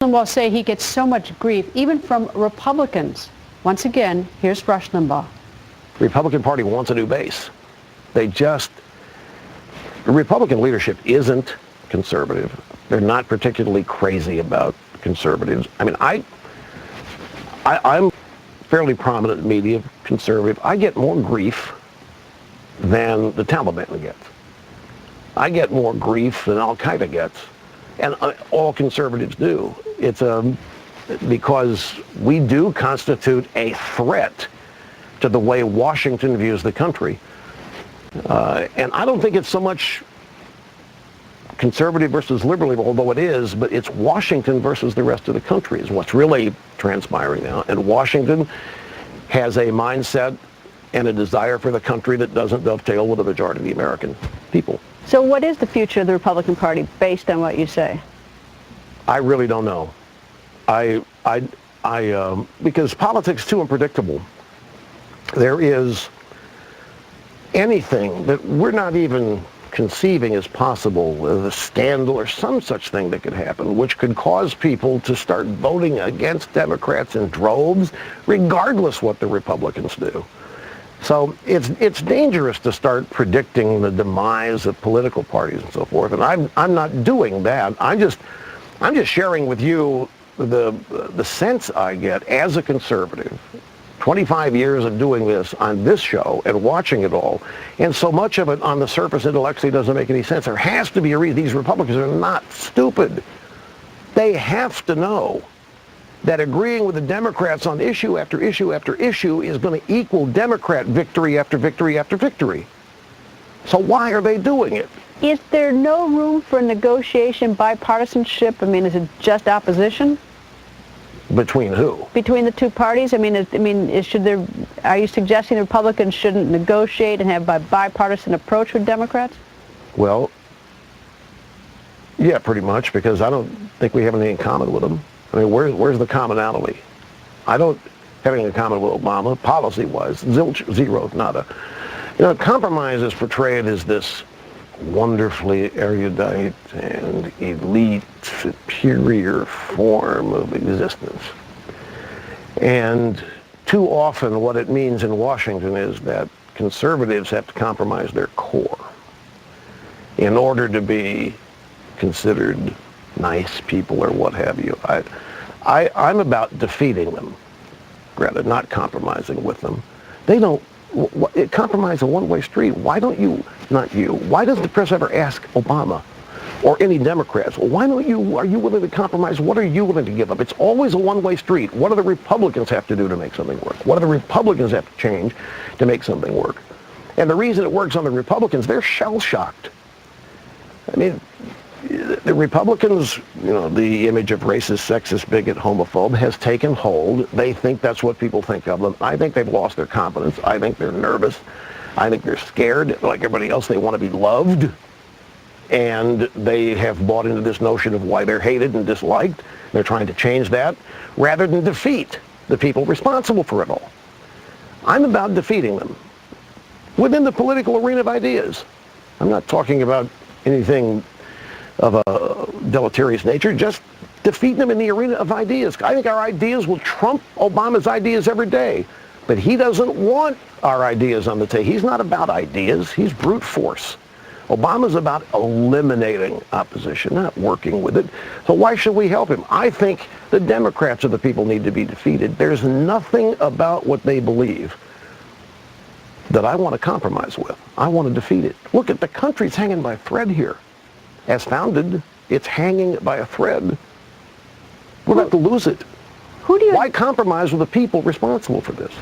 Limbaugh say he gets so much grief, even from Republicans. Once again, here's Rush Limbaugh. The Republican Party wants a new base. The Republican leadership isn't conservative. They're not particularly crazy about conservatives. I mean, I'm fairly prominent media conservative. I get more grief than the Taliban gets. I get more grief than Al-Qaeda gets. And all conservatives do. It's because we do constitute a threat to the way Washington views the country. And I don't think it's so much conservative versus liberal, although it is, but it's Washington versus the rest of the country is what's really transpiring now. And Washington has a mindset and a desire for the country that doesn't dovetail with the majority of the American people. So what is the future of the Republican Party based on what you say? I really don't know. Because politics is too unpredictable. There is anything that we're not even conceiving as possible, a scandal or some such thing that could happen, which could cause people to start voting against Democrats in droves, regardless what the Republicans do. So it's dangerous to start predicting the demise of political parties and so forth. And I'm not doing that. I'm just sharing with you the sense I get as a conservative. 25 years of doing this on this show and watching it all, and so much of it on the surface intellectually doesn't make any sense. There has to be a reason. These Republicans are not stupid. They have to know that agreeing with the Democrats on issue after issue after issue is going to equal Democrat victory after victory after victory. So why are they doing it? Is there no room for negotiation, bipartisanship? I mean, is it just opposition? Between who? Between the two parties? Are you suggesting the Republicans shouldn't negotiate and have a bipartisan approach with Democrats? Well, yeah, pretty much, because I don't think we have anything in common with them. I mean, where's the commonality? I don't have anything in common with Obama, policy-wise. Zilch, zero, nada. You know, compromise is portrayed as this wonderfully erudite and elite, superior form of existence. And too often what it means in Washington is that conservatives have to compromise their core in order to be considered nice people or what have you. I'm about defeating them, Greta, not compromising with them. They don't compromise a one-way street. Why don't you, not you, why does the press ever ask Obama or any Democrats, well, why don't you, are you willing to compromise? What are you willing to give up? It's always a one-way street. What do the Republicans have to do to make something work? What do the Republicans have to change to make something work? And the reason it works on the Republicans, they're shell-shocked. I mean, the Republicans, you know, the image of racist, sexist, bigot, homophobe has taken hold. They think that's what people think of them. I think they've lost their confidence. I think they're nervous. I think they're scared. Like everybody else, they want to be loved. And they have bought into this notion of why they're hated and disliked. They're trying to change that rather than defeat the people responsible for it all. I'm about defeating them within the political arena of ideas. I'm not talking about anything of a deleterious nature, just defeating them in the arena of ideas. I think our ideas will trump Obama's ideas every day, but he doesn't want our ideas on the table. He's not about ideas, he's brute force. Obama's about eliminating opposition, not working with it. So why should we help him? I think the Democrats are the people who need to be defeated. There's nothing about what they believe that I want to compromise with. I want to defeat it. Look, at the country's hanging by a thread here. As founded, it's hanging by a thread. We're about to lose it. Why compromise with the people responsible for this?